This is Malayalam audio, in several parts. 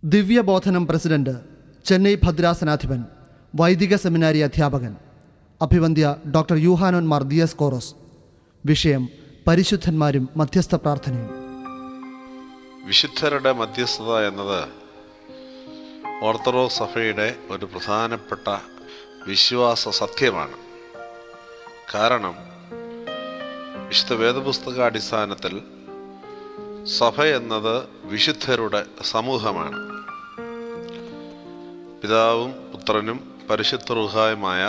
ദിവ്യബോധനം പ്രസിഡന്റ്, ചെന്നൈ ഭദ്രാസനാധിപൻ, വൈദിക സെമിനാരി അധ്യാപകൻ, അഭിവന്ദ്യ ഡോക്ടർ യൂഹാനോൻ മാർ ദിയസ്കോറോസ്. വിഷയം: പരിശുദ്ധന്മാരും മധ്യസ്ഥ പ്രാർത്ഥനയും. വിശുദ്ധരുടെ മധ്യസ്ഥത എന്നത് ഓർത്തഡോക്സ് സഭയുടെ ഒരു പ്രധാനപ്പെട്ട വിശ്വാസ സത്യമാണ്. കാരണം വിശുദ്ധ വേദപുസ്തകാടിസ്ഥാനത്തിൽ സഭ എന്നത് വിശുദ്ധരുടെ സമൂഹമാണ്. പിതാവും പുത്രനും പരിശുദ്ധ റൂഹായുമായ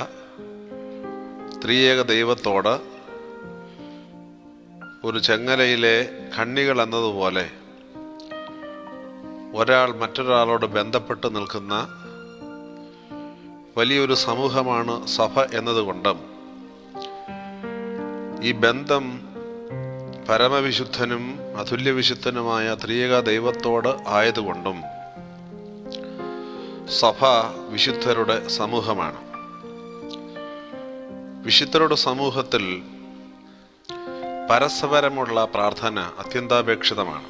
ത്രിയേക ദൈവത്തോട് ഒരു ചെങ്ങലയിലെ കണ്ണികൾ എന്നതുപോലെ ഒരാൾ മറ്റൊരാളോട് ബന്ധപ്പെട്ട് നിൽക്കുന്ന വലിയൊരു സമൂഹമാണ് സഭ എന്നതുകൊണ്ടും ഈ ബന്ധം പരമവിശുദ്ധനും അതുല്യവിശുദ്ധനുമായ ത്രിയേക ദൈവത്തോട് ആയതുകൊണ്ടും സഭ വിശുദ്ധരുടെ സമൂഹമാണ്. വിശുദ്ധരുടെ സമൂഹത്തിൽ പരസ്പരമുള്ള പ്രാർത്ഥന അത്യന്താപേക്ഷിതമാണ്.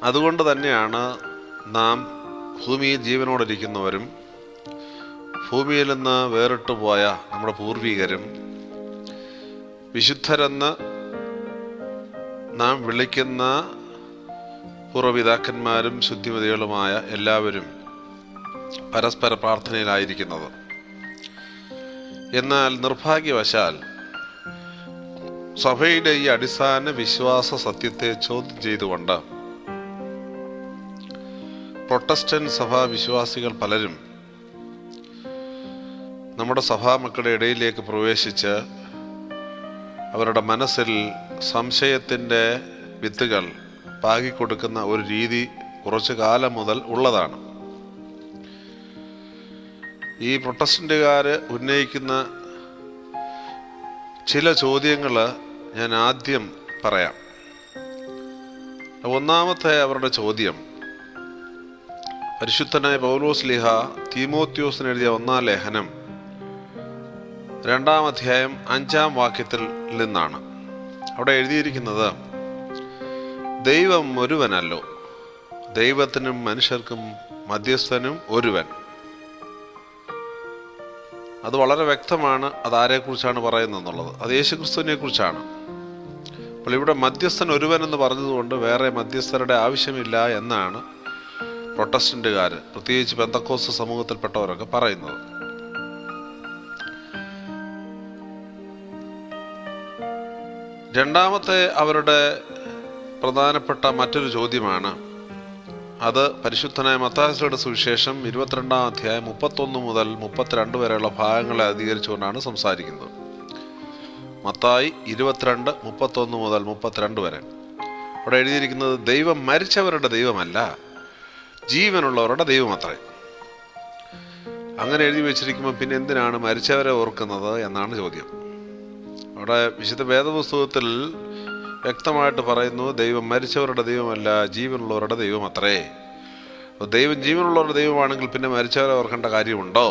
അതുകൊണ്ട് തന്നെയാണ് നാം ഭൂമിയിൽ ജീവനോടിരിക്കുന്നവരും ഭൂമിയിൽ നിന്ന് വേറിട്ടു പോയ നമ്മുടെ പൂർവികരും വിശുദ്ധരെന്ന് നാം വിളിക്കുന്ന പൂർവ്വപിതാക്കന്മാരും ശുദ്ധിമതികളുമായ എല്ലാവരും പരസ്പര പ്രാർത്ഥനയിലായിരിക്കുന്നത്. എന്നാൽ നിർഭാഗ്യവശാൽ സഭയുടെ ഈ അടിസ്ഥാന വിശ്വാസ സത്യത്തെ ചോദ്യം ചെയ്തുകൊണ്ട് പ്രൊട്ടസ്റ്റന്റ് സഭാ വിശ്വാസികൾ പലരും നമ്മുടെ സഭാമക്കളുടെ ഇടയിലേക്ക് പ്രവേശിച്ച് അവരുടെ മനസ്സിൽ സംശയത്തിൻ്റെ വിത്തുകൾ പാകിക്കൊടുക്കുന്ന ഒരു രീതി കുറച്ചു കാലം മുതൽ ഉള്ളതാണ്. ഈ പ്രൊട്ടസ്റ്റന്റുകാർ ഉന്നയിക്കുന്ന ചില ചോദ്യങ്ങൾ ഞാൻ ആദ്യം പറയാം. ഒന്നാമത്തെ അവരുടെ ചോദ്യം, പരിശുദ്ധനായ പൗലോസ് ലീഹ തീമോത്തിയോസിന് എഴുതിയ 1-ാം ലേഖനം 2-ാം അധ്യായം 5-ാം വാക്യത്തിൽ നിന്നാണ്. അവിടെ എഴുതിയിരിക്കുന്നത്, ദൈവം ഒരുവനല്ലോ, ദൈവത്തിനും മനുഷ്യർക്കും മധ്യസ്ഥനും ഒരുവൻ. അത് വളരെ വ്യക്തമാണ്. അതാരെക്കുറിച്ചാണ് പറയുന്നതെന്നുള്ളത്. അത് യേശുക്രിസ്തുവിനെ കുറിച്ചാണ്. അപ്പോൾ ഇവിടെ മധ്യസ്ഥൻ ഒരുവൻ എന്ന് പറഞ്ഞതുകൊണ്ട് വേറെ മധ്യസ്ഥരുടെ ആവശ്യമില്ല എന്നാണ് പ്രൊട്ടസ്റ്റന്റുകാർ, പ്രത്യേകിച്ച് പെന്തക്കോസ്ത് സമൂഹത്തിൽപ്പെട്ടവരൊക്കെ പറയുന്നത്. രണ്ടാമത്തെ അവരുടെ പ്രധാനപ്പെട്ട മറ്റൊരു ചോദ്യമാണ്, അത് പരിശുദ്ധനായ മത്തായിയുടെ സുവിശേഷം 22-ാം അധ്യായം 31 മുതൽ 32 വരെയുള്ള ഭാഗങ്ങളെ അധികരിച്ചുകൊണ്ടാണ് സംസാരിക്കുന്നത്. മത്തായി 22, 31 മുതൽ 32 വരെ. അവിടെ എഴുതിയിരിക്കുന്നത്, ദൈവം മരിച്ചവരുടെ ദൈവമല്ല, ജീവനുള്ളവരുടെ ദൈവം അത്രേ. അങ്ങനെ എഴുതി വെച്ചിരിക്കുമ്പോൾ പിന്നെ എന്തിനാണ് മരിച്ചവരെ ഓർക്കുന്നത് എന്നാണ് ചോദ്യം. അവിടെ വിശുദ്ധ വേദപുസ്തകത്തിൽ വ്യക്തമായിട്ട് പറയുന്നു, ദൈവം മരിച്ചവരുടെ ദൈവമല്ല, ജീവനുള്ളവരുടെ ദൈവം അത്രേ. ദൈവം ജീവനുള്ളവരുടെ ദൈവമാണെങ്കിൽ പിന്നെ മരിച്ചവരെ ഓർക്കേണ്ട കാര്യമുണ്ടോ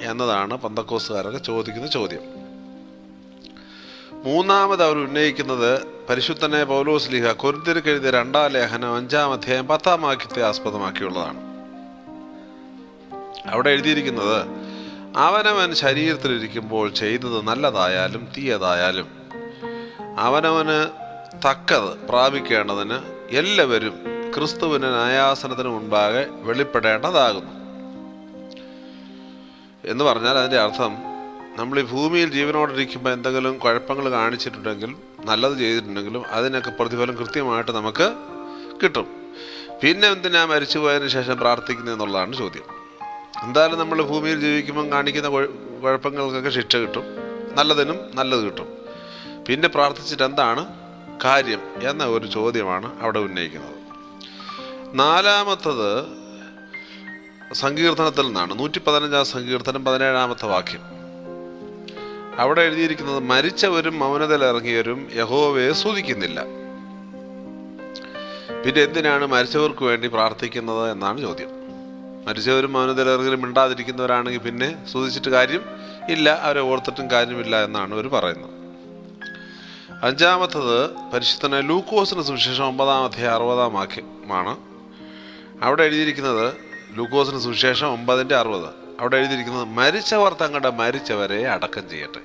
എന്നതാണ് പെന്തക്കോസ്തുകാരൊക്കെ ചോദിക്കുന്ന ചോദ്യം. മൂന്നാമത് അവർ ഉന്നയിക്കുന്നത്, പരിശുദ്ധനായ പൗലോസ് ലീഹ കൊരിന്ത്യർക്ക് എഴുതിയ 2-ാം ലേഖനം 5-ാം അധ്യായം 10-ാം വാക്യത്തെ ആസ്പദമാക്കിയുള്ളതാണ്. അവിടെ എഴുതിയിരിക്കുന്നത്, അവനവൻ ശരീരത്തിലിരിക്കുമ്പോൾ ചെയ്തത് നല്ലതായാലും തീയതായാലും അവനവന് തക്കത് പ്രാപിക്കേണ്ടതിന് എല്ലാവരും ക്രിസ്തുവിന് ന്യായാസനത്തിന് മുൻപാകെ വെളിപ്പെടേണ്ടതാകുന്നു. എന്ന് പറഞ്ഞാൽ അതിൻ്റെ അർത്ഥം, നമ്മൾ ഈ ഭൂമിയിൽ ജീവനോടിരിക്കുമ്പോൾ എന്തെങ്കിലും കുഴപ്പങ്ങൾ കാണിച്ചിട്ടുണ്ടെങ്കിൽ, നല്ലത് ചെയ്തിട്ടുണ്ടെങ്കിലും അതിനൊക്കെ പ്രതിഫലം കൃത്യമായിട്ട് നമുക്ക് കിട്ടും. പിന്നെ എന്തിനാ മരിച്ചു പോയതിന് ശേഷം പ്രാർത്ഥിക്കുന്നത് എന്നുള്ളതാണ് ചോദ്യം. എന്തായാലും നമ്മൾ ഭൂമിയിൽ ജീവിക്കുമ്പം കാണിക്കുന്ന കുഴപ്പങ്ങൾക്കൊക്കെ ശിക്ഷ കിട്ടും, നല്ലതിനും നല്ലത് കിട്ടും. പിന്നെ പ്രാർത്ഥിച്ചിട്ട് എന്താണ് കാര്യം എന്ന ഒരു ചോദ്യമാണ് അവിടെ ഉന്നയിക്കുന്നത്. നാലാമത്തത് സങ്കീർത്തനത്തിൽ നിന്നാണ്. 115-ാം സങ്കീർത്തനം 17-ാമത്തെ വാക്യം. അവിടെ എഴുതിയിരിക്കുന്നത്, മരിച്ചവരും മൗനതയിൽ ഇറങ്ങിയവരും യഹോവയെ സ്തുതിക്കുന്നില്ല. പിന്നെ എന്തിനാണ് മരിച്ചവർക്ക് വേണ്ടി പ്രാർത്ഥിക്കുന്നത് എന്നാണ് ചോദ്യം. മരിച്ചവരും മൗനതയിൽ ഇറങ്ങിയും മിണ്ടാതിരിക്കുന്നവരാണെങ്കിൽ പിന്നെ സ്തുതിച്ചിട്ട് കാര്യം ഇല്ല, അവരെ ഓർത്തിട്ടും കാര്യമില്ല എന്നാണ് അവർ പറയുന്നത്. അഞ്ചാമത്തത് പരിശുദ്ധനായ ലൂക്കോസിന് സുവിശേഷം 9-ാം അധ്യായം 60-ാം വാക്യമാണ്. അവിടെ എഴുതിയിരിക്കുന്നത് ലൂക്കോസിന് സുവിശേഷം 9:60. അവിടെ എഴുതിയിരിക്കുന്നത് മരിച്ചവർ തങ്ങളുടെ മരിച്ചവരെ അടക്കം ചെയ്യട്ടെ.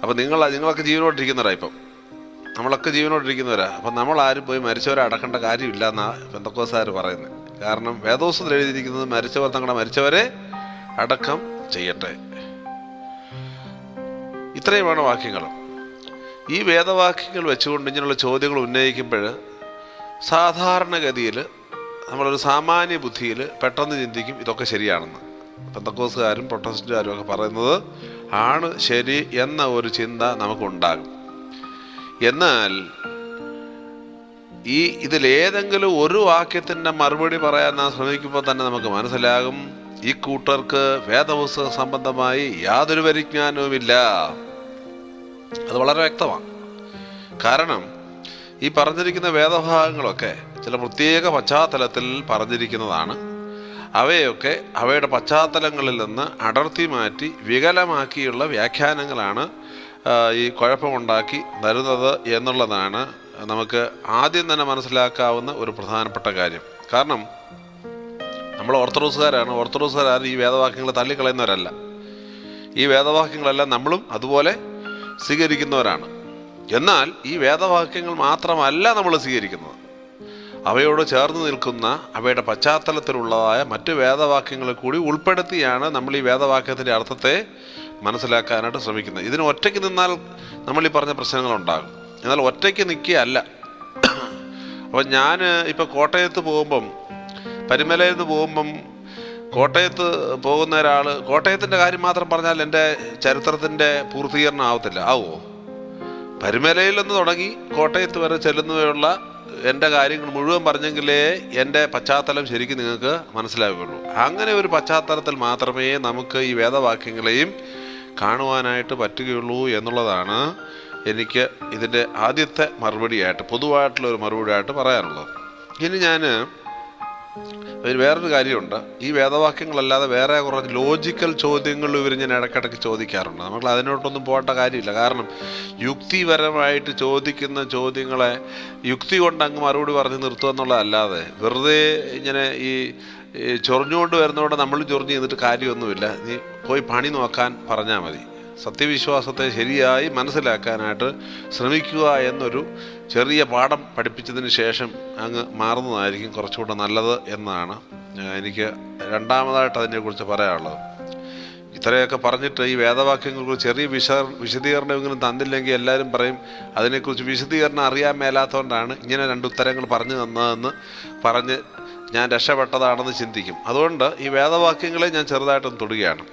അപ്പം നിങ്ങളൊക്കെ ജീവനോട്ടിരിക്കുന്നവരാ. ഇപ്പം നമ്മളൊക്കെ ജീവനോട്ടിരിക്കുന്നവരാ. അപ്പം നമ്മളാരും പോയി മരിച്ചവരെ അടക്കേണ്ട കാര്യമില്ല എന്നാണ് പെന്തക്കോസ്തുകാർ പറയുന്നത്. കാരണം വേദോസ്തത്തിൽ എഴുതിയിരിക്കുന്നത് മരിച്ചവർ തങ്ങളുടെ മരിച്ചവരെ അടക്കം ചെയ്യട്ടെ. ഇത്രയുമാണ് വാക്യങ്ങൾ. ഈ വേദവാക്യങ്ങൾ വെച്ചുകൊണ്ട് ഇങ്ങനെയുള്ള ചോദ്യങ്ങൾ ഉന്നയിക്കുമ്പോൾ സാധാരണഗതിയിൽ നമ്മളൊരു സാമാന്യ ബുദ്ധിയിൽ പെട്ടെന്ന് ചിന്തിക്കും ഇതൊക്കെ ശരിയാണെന്ന്. പെന്തക്കോസ്തുകാരും പ്രൊട്ടസ്റ്റന്റുകാരും ഒക്കെ പറയുന്നത് ആണ് ശരി എന്ന ഒരു ചിന്ത നമുക്കുണ്ടാകും. എന്നാൽ ഇതിലേതെങ്കിലും ഒരു വാക്യത്തിൻ്റെ മറുപടി പറയാൻ നാം ശ്രമിക്കുമ്പോൾ തന്നെ നമുക്ക് മനസ്സിലാകും ഈ കൂട്ടർക്ക് വേദപുസ്തക സംബന്ധമായി യാതൊരു പരിജ്ഞാനവുമില്ല. അത് വളരെ വ്യക്തമാണ്. കാരണം ഈ പറഞ്ഞിരിക്കുന്ന വേദഭാഗങ്ങളൊക്കെ ചില പ്രത്യേക പശ്ചാത്തലത്തിൽ പറഞ്ഞിരിക്കുന്നതാണ്. അവയൊക്കെ അവയുടെ പശ്ചാത്തലങ്ങളിൽ നിന്ന് അടർത്തി മാറ്റി വികലമാക്കിയുള്ള വ്യാഖ്യാനങ്ങളാണ് ഈ കുഴപ്പമുണ്ടാക്കി തരുന്നത് എന്നുള്ളതാണ് നമുക്ക് ആദ്യം തന്നെ മനസ്സിലാക്കാവുന്ന ഒരു പ്രധാനപ്പെട്ട കാര്യം. കാരണം നമ്മൾ ഓർത്തഡോക്സുകാരും ഈ വേദവാക്യങ്ങൾ തള്ളിക്കളയുന്നവരല്ല. ഈ വേദവാക്യങ്ങളെല്ലാം നമ്മളും അതുപോലെ സ്വീകരിക്കുന്നവരാണ്. എന്നാൽ ഈ വേദവാക്യങ്ങൾ മാത്രമല്ല നമ്മൾ സ്വീകരിക്കുന്നത്, അവയോട് ചേർന്ന് നിൽക്കുന്ന അവയുടെ പശ്ചാത്തലത്തിലുള്ളതായ മറ്റ് വേദവാക്യങ്ങളെ കൂടി ഉൾപ്പെടുത്തിയാണ് നമ്മൾ ഈ വേദവാക്യത്തിൻ്റെ അർത്ഥത്തെ മനസ്സിലാക്കാനായിട്ട് ശ്രമിക്കുന്നത്. ഇതിന് ഒറ്റയ്ക്ക് നിന്നാൽ നമ്മൾ ഈ പറഞ്ഞ പ്രശ്നങ്ങളുണ്ടാകും. എന്നാൽ ഒറ്റയ്ക്ക് നിൽക്കുകയല്ല. അപ്പം ഞാൻ ഇപ്പോൾ കോട്ടയത്ത് പോകുമ്പം, പരിമലയിൽ നിന്ന് പോകുമ്പം, കോട്ടയത്ത് പോകുന്ന ഒരാൾ കോട്ടയത്തിൻ്റെ കാര്യം മാത്രം പറഞ്ഞാൽ എൻ്റെ ചരിത്രത്തിൻ്റെ പൂർത്തീകരണം ആവത്തില്ല. ആവുമോ? പരിമലയിൽ നിന്ന് തുടങ്ങി കോട്ടയത്ത് വരെ ചെല്ലുന്നവയുള്ള എൻ്റെ കാര്യങ്ങൾ മുഴുവൻ പറഞ്ഞെങ്കിലേ എൻ്റെ പശ്ചാത്തലം ശരിക്കും നിങ്ങൾക്ക് മനസ്സിലാവുകയുള്ളൂ. അങ്ങനെ ഒരു പശ്ചാത്തലത്തിൽ മാത്രമേ നമുക്ക് ഈ വേദവാക്യങ്ങളെയും കാണുവാനായിട്ട് പറ്റുകയുള്ളൂ എന്നുള്ളതാണ് എനിക്ക് ഇതിൻ്റെ ആദ്യത്തെ മറുപടിയായിട്ട്, പൊതുവായിട്ടുള്ളൊരു മറുപടിയായിട്ട് പറയാനുള്ളത്. ഇനി ഞാൻ വേറൊരു കാര്യമുണ്ട്. ഈ വേദവാക്യങ്ങളല്ലാതെ വേറെ കുറച്ച് ലോജിക്കൽ ചോദ്യങ്ങൾ ഇവർ ഞാൻ ഇടയ്ക്കിടയ്ക്ക് ചോദിക്കാറുണ്ട്. നമ്മൾ അതിനോട്ടൊന്നും പോകേണ്ട കാര്യമില്ല. കാരണം യുക്തിപരമായിട്ട് ചോദിക്കുന്ന ചോദ്യങ്ങളെ യുക്തി കൊണ്ട് അങ്ങ് മറുപടി പറഞ്ഞ് നിർത്തുക എന്നുള്ളതല്ലാതെ വെറുതെ ഇങ്ങനെ ഈ ചൊറിഞ്ഞുകൊണ്ട് വരുന്നതോടെ നമ്മൾ ചൊറിഞ്ഞ് ചെയ്തിട്ട് കാര്യമൊന്നുമില്ല. നീ പോയി പണി നോക്കാൻ പറഞ്ഞാൽ മതി. സത്യവിശ്വാസത്തെ ശരിയായി മനസ്സിലാക്കാനായിട്ട് ശ്രമിക്കുക എന്നൊരു ചെറിയ പാഠം പഠിപ്പിച്ചതിന് ശേഷം അങ്ങ് മാറുന്നതായിരിക്കും കുറച്ചുകൂടെ നല്ലത് എന്നാണ് എനിക്ക് രണ്ടാമതായിട്ട് അതിനെക്കുറിച്ച് പറയാനുള്ളത്. ഇത്രയൊക്കെ പറഞ്ഞിട്ട് ഈ വേദവാക്യങ്ങൾക്ക് ചെറിയ വിശദീകരണമെങ്കിലും തന്നില്ലെങ്കിൽ എല്ലാവരും പറയും അതിനെക്കുറിച്ച് വിശദീകരണം അറിയാൻ മേലാത്തതുകൊണ്ടാണ് ഇങ്ങനെ രണ്ട് ഉത്തരങ്ങൾ പറഞ്ഞു തന്നതെന്ന് പറഞ്ഞ് ഞാൻ രക്ഷപ്പെട്ടതാണെന്ന് ചിന്തിക്കും. അതുകൊണ്ട് ഈ വേദവാക്യങ്ങളെ ഞാൻ ചെറുതായിട്ടൊന്ന് തൊടുകയാണ്.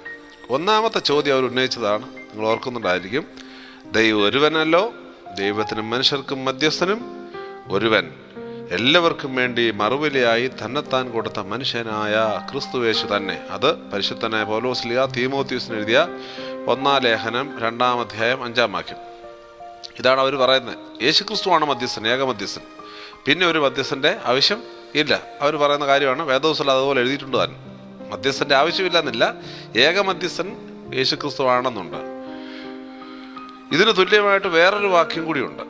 ഒന്നാമത്തെ ചോദ്യം അവർ ഉന്നയിച്ചതാണ്, നിങ്ങൾ ഓർക്കുന്നുണ്ടായിരിക്കും. ദൈവം ഒരുവനല്ലോ, ദൈവത്തിനും മനുഷ്യർക്കും മധ്യസ്ഥനും ഒരുവൻ, എല്ലാവർക്കും വേണ്ടി മറുവിലയായി തന്നെത്താൻ കൊടുത്ത മനുഷ്യനായ ക്രിസ്തുവേശു തന്നെ. അത് പരിശുദ്ധനായ പൗലോസ് തീമോത്തിയോസിന് എഴുതിയ 1-ാം ലേഖനം 2-ാം അധ്യായം 5-ാം വാക്യം. ഇതാണ് അവർ പറയുന്നത്. യേശുക്രിസ്തുവാണ് മധ്യസ്ഥൻ, ഏക മധ്യസ്ഥൻ. പിന്നെ ഒരു മധ്യസ്ഥൻ്റെ ആവശ്യം ഇല്ല. അവർ പറയുന്ന കാര്യമാണ് വേദപുസ്തകത്തിൽ അതുപോലെ എഴുതിയിട്ടുണ്ട് തന്നെ. മധ്യസ്ഥൻ്റെ ആവശ്യമില്ല എന്നില്ല, ഏക മധ്യസ്ഥൻ യേശുക്രിസ്തുവാണെന്നുണ്ട്. ഇതിന് തുല്യമായിട്ട് വേറൊരു വാക്യം കൂടിയുണ്ട്.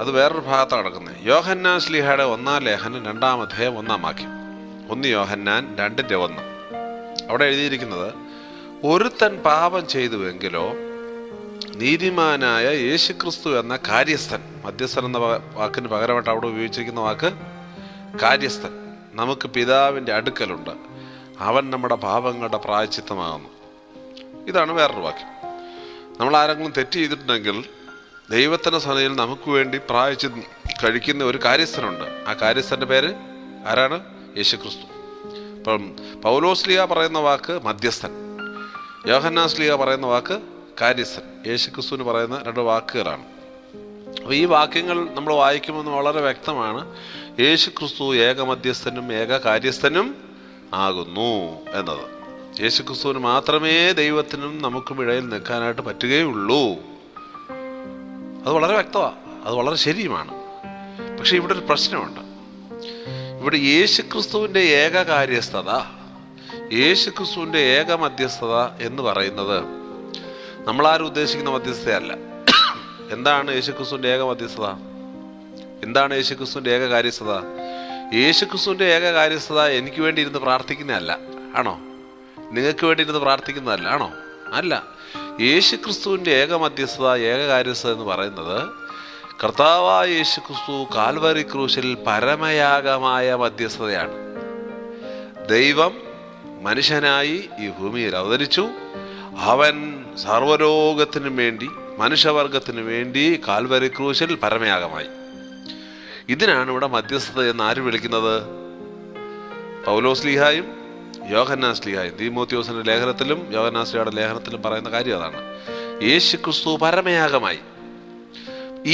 അത് വേറൊരു ഭാഗത്താണ് കിടക്കുന്നത്. യോഹന്നാൻ ശ്ലീഹയുടെ 1-ാം ലേഖനം 2-ാം അധ്യായം 1-ാം വാക്യം. 1 യോഹന്നാൻ 2:1. അവിടെ എഴുതിയിരിക്കുന്നത്, ഒരുത്തൻ പാപം ചെയ്തുവെങ്കിലോ നീതിമാനായ യേശുക്രിസ്തു എന്ന കാര്യസ്ഥൻ, മധ്യസ്ഥൻ എന്ന വാക്കിന് പകരമായിട്ട് അവിടെ ഉപയോഗിച്ചിരിക്കുന്ന വാക്ക് കാര്യസ്ഥൻ, നമുക്ക് പിതാവിൻ്റെ അടുക്കലുണ്ട്, അവൻ നമ്മുടെ പാപങ്ങളുടെ പ്രായശ്ചിത്തമാകുന്നു. ഇതാണ് വേറൊരു വാക്യം. നമ്മൾ ആരെങ്കിലും തെറ്റ് ചെയ്തിട്ടുണ്ടെങ്കിൽ ദൈവത്തിൻ്റെ സന്നിധിയിൽ നമുക്ക് വേണ്ടി പ്രായശ്ചിത്തം കഴിക്കുന്ന ഒരു കാര്യസ്ഥനുണ്ട്. ആ കാര്യസ്ഥൻ്റെ പേര് ആരാണ്? യേശുക്രിസ്തു. ഇപ്പം പൗലോസ്ലീഹ പറയുന്ന വാക്ക് മധ്യസ്ഥൻ, യോഹന്നാൻ ശ്ലീഹ പറയുന്ന വാക്ക് കാര്യസ്ഥൻ. യേശുക്രിസ്തുവിന് പറയുന്ന രണ്ട് വാക്കുകളാണ്. അപ്പോൾ ഈ വാക്യങ്ങൾ നമ്മൾ വായിക്കുമ്പോൾ വളരെ വ്യക്തമാണ്, യേശുക്രിസ്തു ഏക മധ്യസ്ഥനും ഏക കാര്യസ്ഥനും ആകുന്നു എന്നത്. യേശുക്രിസ്തുവിന് മാത്രമേ ദൈവത്തിനും നമുക്കും ഇടയിൽ നിൽക്കാനായിട്ട് പറ്റുകയുള്ളൂ. അത് വളരെ വ്യക്തമാണ്, അത് വളരെ ശരിയുമാണ്. പക്ഷെ ഇവിടെ ഒരു പ്രശ്നമുണ്ട്. ഇവിടെ യേശുക്രിസ്തുവിൻ്റെ ഏക കാര്യസ്ഥത, യേശുക്രിസ്തുവിൻ്റെ ഏക മധ്യസ്ഥത എന്ന് പറയുന്നത് നമ്മളാരും ഉദ്ദേശിക്കുന്ന മധ്യസ്ഥതയല്ല. എന്താണ് യേശുക്രിസ്തുവിൻ്റെ ഏക മധ്യസ്ഥത? എന്താണ് യേശുക്രിസ്തുവിൻ്റെ ഏക കാര്യസ്ഥത? യേശുക്രിസ്തുവിൻ്റെ ഏക കാര്യസ്ഥത എനിക്ക് വേണ്ടി ഇരുന്ന് പ്രാർത്ഥിക്കുന്നതല്ല, ആണോ? നിങ്ങൾക്ക് വേണ്ടി ഇരുന്ന് പ്രാർത്ഥിക്കുന്നതല്ല, ആണോ? അല്ല. യേശുക്രിസ്തുവിൻ്റെ ഏക മധ്യസ്ഥത, ഏക കാര്യസ്ഥത എന്ന് പറയുന്നത് കർത്താവായ യേശുക്രിസ്തു കാൽവറി ക്രൂശിൽ പരമയാഗമായ മധ്യസ്ഥതയാണ്. ദൈവം മനുഷ്യനായി ഈ ഭൂമിയിൽ അവതരിച്ചു. അവൻ സർവ്വലോകത്തിനും വേണ്ടി, മനുഷ്യവർഗത്തിനു വേണ്ടി കാൽവറി ക്രൂശിൽ പരമയാഗമായി. ഇതിനാണ് ഇവിടെ മധ്യസ്ഥത എന്ന് ആര് വിളിക്കുന്നത്? പൗലോസ്ലീഹായും യോഹന്നാസ്ലീഹായും തീമോത്തിയോസിന്റെ ലേഖനത്തിലും യോഹന്നാസ്ലീഹയുടെ ലേഖനത്തിലും പറയുന്ന കാര്യം അതാണ്. യേശു ക്രിസ്തു പരമയാഗമായി.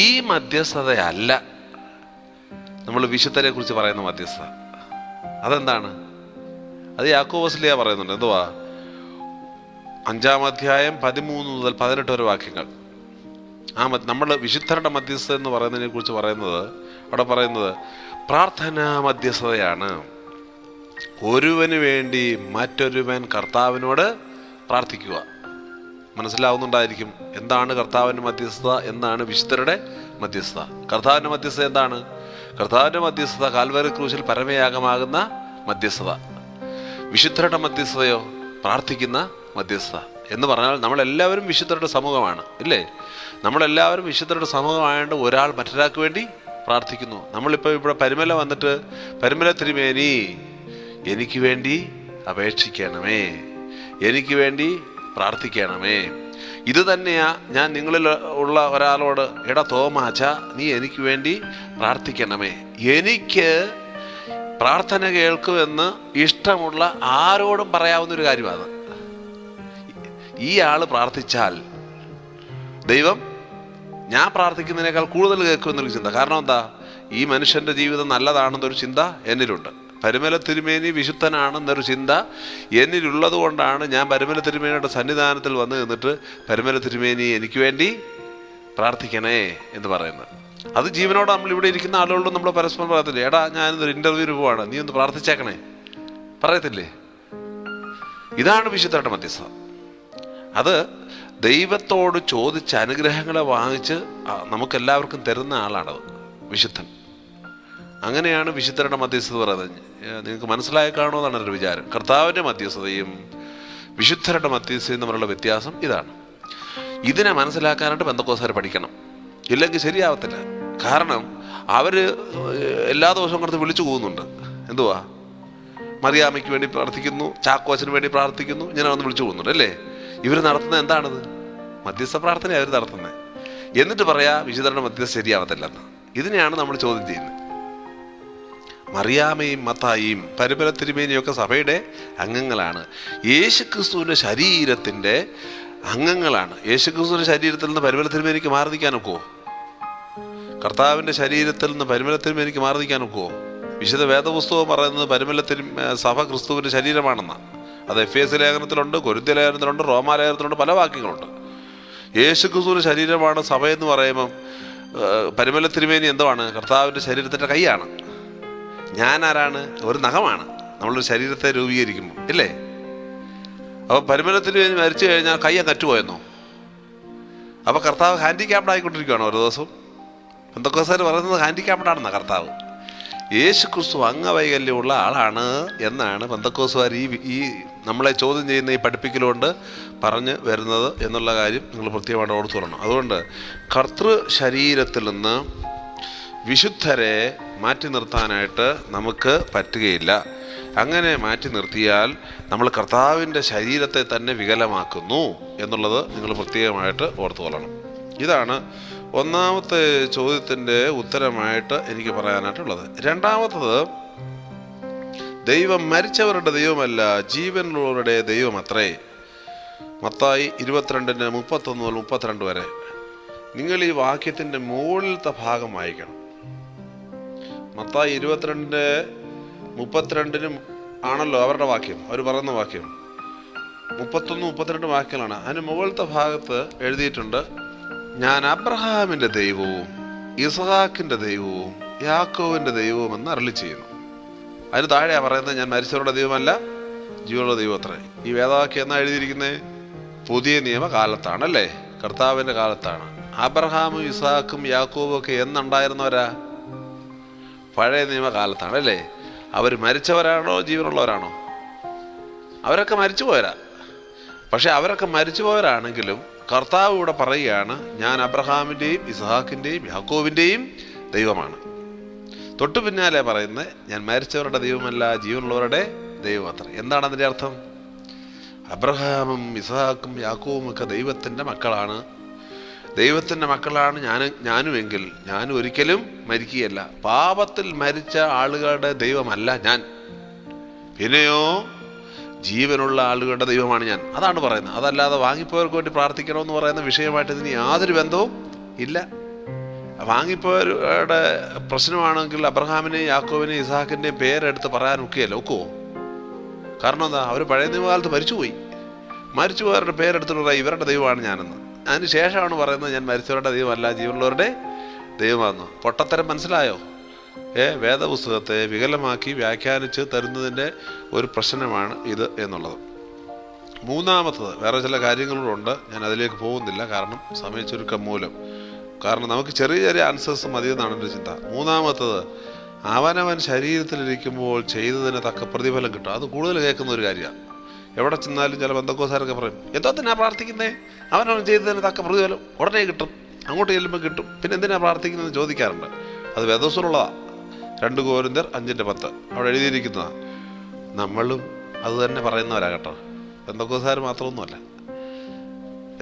ഈ മധ്യസ്ഥതയല്ല നമ്മൾ വിശുദ്ധരെ കുറിച്ച് പറയുന്ന മധ്യസ്ഥത. അതെന്താണ്? അത് യാക്കോബസ്ലീഹ പറയുന്നുണ്ട്. എന്തുവാ? 5-ാം അധ്യായം 13 മുതൽ 18 വരെ വാക്യങ്ങൾ. നമ്മൾ വിശുദ്ധരുടെ മധ്യസ്ഥത എന്ന് പറയുന്നതിനെ കുറിച്ച് പറയുന്നത്, അവിടെ പറയുന്നത് പ്രാർത്ഥനാ മധ്യസ്ഥതയാണ്. ഒരുവന് വേണ്ടി മറ്റൊരുവൻ കർത്താവിനോട് പ്രാർത്ഥിക്കുക. മനസ്സിലാവുന്നുണ്ടായിരിക്കും എന്താണ് കർത്താവിൻ്റെ മധ്യസ്ഥത, എന്താണ് വിശുദ്ധരുടെ മധ്യസ്ഥത. കർത്താവിൻ്റെ മധ്യസ്ഥത എന്താണ്? കർത്താവിൻ്റെ മധ്യസ്ഥത കാൽവരി ക്രൂശിൽ പരമയാഗമാകുന്ന മധ്യസ്ഥത. വിശുദ്ധരുടെ മധ്യസ്ഥതയോ പ്രാർത്ഥിക്കുന്ന മധ്യസ്ഥത. എന്ന് പറഞ്ഞാൽ നമ്മളെല്ലാവരും വിശുദ്ധരുടെ സമൂഹമാണ്, ഇല്ലേ? നമ്മളെല്ലാവരും വിശുദ്ധരുടെ സമൂഹമായതുകൊണ്ട് ഒരാൾ മറ്റൊരാൾക്ക് വേണ്ടി പ്രാർത്ഥിക്കുന്നു. നമ്മളിപ്പോൾ ഇവിടെ പരിമല വന്നിട്ട്, പരിമല തിരുമേനി എനിക്ക് വേണ്ടി അപേക്ഷിക്കണമേ, എനിക്ക് വേണ്ടി പ്രാർത്ഥിക്കണമേ. ഇത് തന്നെയാ ഞാൻ നിങ്ങളിൽ ഉള്ള ഒരാളോട്, എടാ തോമാച്ച നീ എനിക്ക് വേണ്ടി പ്രാർത്ഥിക്കണമേ. എനിക്ക് പ്രാർത്ഥന കേൾക്കുമെന്ന് ഇഷ്ടമുള്ള ആരോടും പറയാവുന്നൊരു കാര്യമാണ്. ഈ ആള് പ്രാർത്ഥിച്ചാൽ ദൈവം ഞാൻ പ്രാർത്ഥിക്കുന്നതിനേക്കാൾ കൂടുതൽ കേൾക്കുമെന്നൊരു ചിന്ത. കാരണം എന്താ? ഈ മനുഷ്യൻ്റെ ജീവിതം നല്ലതാണെന്നൊരു ചിന്ത എന്നിലുണ്ട്. പരിമല തിരുമേനി വിശുദ്ധനാണെന്നൊരു ചിന്ത എന്നിലുള്ളത് കൊണ്ടാണ് ഞാൻ പരിമല തിരുമേനിയുടെ സന്നിധാനത്തിൽ വന്ന് നിന്നിട്ട് പരിമല തിരുമേനി എനിക്ക് വേണ്ടി പ്രാർത്ഥിക്കണേ എന്ന് പറയുന്നത്. അത് ജീവനോടെ നമ്മൾ ഇവിടെ ഇരിക്കുന്ന ആളുകളോട് നമ്മൾ പരസ്പരം പറയത്തില്ലേ, എടാ ഞാനിന്നൊരു ഇൻ്റർവ്യൂവിന് പോവാണ്, നീ ഒന്ന് പ്രാർത്ഥിച്ചേക്കണേ, പറയത്തില്ലേ? ഇതാണ് വിശുദ്ധരുടെ മധ്യസ്ഥത. അത് ദൈവത്തോട് ചോദിച്ച് അനുഗ്രഹങ്ങളെ വാങ്ങിച്ച് നമുക്കെല്ലാവർക്കും തരുന്ന ആളാണത് വിശുദ്ധൻ. അങ്ങനെയാണ് വിശുദ്ധരുടെ മധ്യസ്ഥത പറയുന്നത്. നിങ്ങൾക്ക് മനസ്സിലായി കാണുമെന്നാണ് എൻ്റെ വിചാരം. കർത്താവിൻ്റെ മധ്യസ്ഥതയും വിശുദ്ധരുടെ മധ്യസ്ഥതയും തമ്മിലുള്ള വ്യത്യാസം ഇതാണ്. ഇതിനെ മനസ്സിലാക്കാനായിട്ട് പെന്തക്കോസ്തുകാർ പഠിക്കണം, ഇല്ലെങ്കിൽ ശരിയാവത്തില്ല. കാരണം അവർ എല്ലാ ദിവസവും കൊടുത്ത് വിളിച്ചു പോകുന്നുണ്ട്. എന്തുവാ? മറിയാമ്മയ്ക്ക് വേണ്ടി പ്രാർത്ഥിക്കുന്നു, ചാക്കോച്ചന് വേണ്ടി പ്രാർത്ഥിക്കുന്നു, ഇങ്ങനെ വന്ന് വിളിച്ചു പോകുന്നുണ്ട്, അല്ലേ? ഇവർ നടത്തുന്നത് എന്താണത്? മധ്യസ്ഥ പ്രാർത്ഥന അവർ നടത്തുന്നത്. എന്നിട്ട് പറയാ വിശുദ്ധരുടെ മധ്യസ്ഥ ശരിയാവത്തില്ലെന്ന്. ഇതിനെയാണ് നമ്മൾ ചോദ്യം ചെയ്യുന്നത്. മറിയാമയും മത്തായിയും പരിമല തിരുമേനിയൊക്കെ സഭയുടെ അംഗങ്ങളാണ്, യേശുക്രിസ്തുവിൻ്റെ ശരീരത്തിൻ്റെ അംഗങ്ങളാണ്. യേശുക്രിസ്തുവിൻ്റെ ശരീരത്തിൽ നിന്ന് പരിമല തിരുമേനിക്ക് മാറി നിൽക്കാനൊക്കുവോ? കർത്താവിൻ്റെ ശരീരത്തിൽ നിന്ന് പരിമല തിരുമേനിക്ക് മാറി നിൽക്കാനൊക്കുവോ? വിശുദ്ധ വേദപുസ്തകം പറയുന്നത് പരിമല സഭ ക്രിസ്തുവിൻ്റെ ശരീരമാണെന്നാണ്. അത് എഫേസ്യ ലേഖനത്തിലുണ്ട്, കൊരിന്ത്യ ലേഖനത്തിലുണ്ട്, റോമാ ലേഖനത്തിലുണ്ട്, പല വാക്യങ്ങളുണ്ട്. യേശുക്രിസ്തുവിൻ്റെ ശരീരമാണ് സഭയെന്ന് പറയുമ്പം പരിമല തിരുമേനി എന്തുവാണ്? കർത്താവിൻ്റെ ശരീരത്തിൻ്റെ കൈയാണ്. ഞാൻ ആരാണ്? ഒരു നഖമാണ് നമ്മളൊരു ശരീരത്തെ രൂപീകരിക്കുമ്പോൾ, ഇല്ലേ? അപ്പോൾ പരിമല തിരുമേനി മരിച്ചു കഴിഞ്ഞാൽ കൈ കറ്റുപോയെന്നോ? അപ്പോൾ കർത്താവ് ഹാൻഡിക്യാപ്ഡ് ആയിക്കൊണ്ടിരിക്കുകയാണോ ഓരോ ദിവസവും? പെന്തക്കോസ്തുകാർ പറയുന്നത് ഹാൻഡിക്യാപ്ഡാണെന്നാണ് കർത്താവ്. യേശുക്രിസ്തു അംഗവൈകല്യമുള്ള ആളാണ് എന്നാണ് പെന്തക്കോസ്തുകാർ ഈ നമ്മളെ ചോദ്യം ചെയ്യുന്ന ഈ പഠിപ്പിക്കലുകൊണ്ട് പറഞ്ഞു വരുന്നത് എന്നുള്ള കാര്യം നിങ്ങൾ പ്രത്യേകമായിട്ട് ഓർത്തു കൊള്ളണം. അതുകൊണ്ട് കർത്തൃ ശരീരത്തിൽ നിന്ന് വിശുദ്ധരെ മാറ്റി നിർത്താനായിട്ട് നമുക്ക് പറ്റുകയില്ല. അങ്ങനെ മാറ്റി നിർത്തിയാൽ നമ്മൾ കർത്താവിൻ്റെ ശരീരത്തെ തന്നെ വികലമാക്കുന്നു എന്നുള്ളത് നിങ്ങൾ പ്രത്യേകമായിട്ട് ഓർത്തു കൊള്ളണം. ഇതാണ് ഒന്നാമത്തെ ചോദ്യത്തിൻ്റെ ഉത്തരമായിട്ട് എനിക്ക് പറയാനായിട്ടുള്ളത്. രണ്ടാമത്തത്, ദൈവം മരിച്ചവരുടെ ദൈവമല്ല, ജീവനുള്ളവരുടെ ദൈവമത്രേ. മത്തായി 22:31 മുതൽ 32 വരെ. നിങ്ങൾ ഈ വാക്യത്തിൻ്റെ മുകളിലത്തെ ഭാഗം വായിക്കണം. മത്തായി 22:32 ആണല്ലോ അവരുടെ വാക്യം, അവർ പറയുന്ന വാക്യം. 31-32 വാക്യങ്ങളാണ്. അതിന് മുകളിലത്തെ ഭാഗത്ത് എഴുതിയിട്ടുണ്ട്, ഞാൻ അബ്രഹാമിൻ്റെ ദൈവവും ഇസ്ഹാക്കിൻ്റെ ദൈവവും യാക്കോവിൻ്റെ ദൈവവും എന്ന് അരുളി ചെയ്യുന്നു. അതിന് താഴെയാണ് പറയുന്നത്, ഞാൻ മരിച്ചവരുടെ ദൈവമല്ല, ജീവനുള്ള ദൈവം അത്രേ. ഈ വേദവാക്യം എന്നാ എഴുതിയിരിക്കുന്നത്? പുതിയ നിയമ കാലത്താണ്, അല്ലേ? കർത്താവിൻ്റെ കാലത്താണ്. അബ്രഹാമും ഇസ്ഹാക്കും യാക്കോബും ഒക്കെ എന്നുണ്ടായിരുന്നവരാ? പഴയ നിയമകാലത്താണ് അല്ലേ? അവർ മരിച്ചവരാണോ ജീവനുള്ളവരാണോ? അവരൊക്കെ മരിച്ചു പോയരാ. പക്ഷെ അവരൊക്കെ മരിച്ചു പോയവരാണെങ്കിലും കർത്താവ് ഇവിടെ പറയുകയാണ്, ഞാൻ അബ്രഹാമിൻ്റെയും ഇസ്ഹാക്കിൻ്റെയും യാക്കോബിൻ്റെയും ദൈവമാണ്. തൊട്ടു പിന്നാലെ പറയുന്നത്, ഞാൻ മരിച്ചവരുടെ ദൈവമല്ല ജീവനുള്ളവരുടെ ദൈവം അത്ര. എന്താണ് അതിൻ്റെ അർത്ഥം? അബ്രഹാമും ഇസ്ഹാക്കും യാക്കോബും ഒക്കെ ദൈവത്തിൻ്റെ മക്കളാണ്. ദൈവത്തിൻ്റെ മക്കളാണ് ഞാനുമെങ്കിൽ ഞാനും ഒരിക്കലും മരിക്കുകയല്ല. പാപത്തിൽ മരിച്ച ആളുകളുടെ ദൈവമല്ല ഞാൻ, പിന്നെയോ ജീവനുള്ള ആളുകളുടെ ദൈവമാണ് ഞാൻ. അതാണ് പറയുന്നത്. അതല്ലാതെ വാങ്ങിപ്പോയവർക്ക് വേണ്ടി പ്രാർത്ഥിക്കണമെന്ന് പറയുന്ന വിഷയമായിട്ട് ഇതിന് യാതൊരു ബന്ധവും ഇല്ല. വാങ്ങിപ്പോയവരുടെ പ്രശ്നമാണെങ്കിൽ അബ്രഹാമിനെയും യാക്കോബിനെയും ഇസ്ഹാക്കിൻ്റെയും പേരെടുത്ത് പറയാൻ ഒക്കെയല്ലോ. കാരണം എന്താ? അവർ പഴയ നിയമകാലത്ത് മരിച്ചുപോയവരുടെ പേരെടുത്തിട്ട് പറയാം ഇവരുടെ ദൈവമാണ് ഞാനെന്ന്. അതിന് ശേഷമാണ് പറയുന്നത് ഞാൻ മരിച്ചവരുടെ ദൈവമല്ല ജീവനുള്ളവരുടെ ദൈവമാണെന്ന്. പൊട്ടത്തരം മനസ്സിലായോ? വേദപുസ്തകത്തെ വികലമാക്കി വ്യാഖ്യാനിച്ച് തരുന്നതിൻ്റെ ഒരു പ്രശ്നമാണ് ഇത് എന്നുള്ളത്. മൂന്നാമത്തത് വേറെ ചില കാര്യങ്ങളുണ്ട്, ഞാൻ അതിലേക്ക് പോകുന്നില്ല കാരണം സമയച്ചുരുക്കം മൂലം. കാരണം നമുക്ക് ചെറിയ ചെറിയ ആൻസേഴ്സ് മതിയെന്നാണ് എൻ്റെ ചിന്ത. മൂന്നാമത്തത്, അവനവൻ ശരീരത്തിലിരിക്കുമ്പോൾ ചെയ്തതിന് തക്ക പ്രതിഫലം കിട്ടും. അത് കൂടുതൽ കേൾക്കുന്ന ഒരു കാര്യമാണ്. എവിടെ ചെന്നാലും ചില ബന്ധക്കോസാരൊക്കെ പറയും, എന്തിനാ പ്രാർത്ഥിക്കുന്നേ? അവനവൻ ചെയ്തതിന് തക്ക പ്രതിഫലം ഉടനെ കിട്ടും, അങ്ങോട്ട് ചെല്ലുമ്പോൾ കിട്ടും, പിന്നെ എന്തിനാ പ്രാർത്ഥിക്കുന്നതെന്ന് ചോദിക്കാറുണ്ട്. അത് വേദോസ്വരമുള്ളതാണ്. 2 കൊരിന്ത്യർ 5:10 അവിടെ എഴുതിയിരിക്കുന്നതാണ്. നമ്മളും അത് തന്നെ പറയുന്നവരാ കേട്ടോ. ബന്ധക്കോസാർ മാത്രമൊന്നുമല്ല,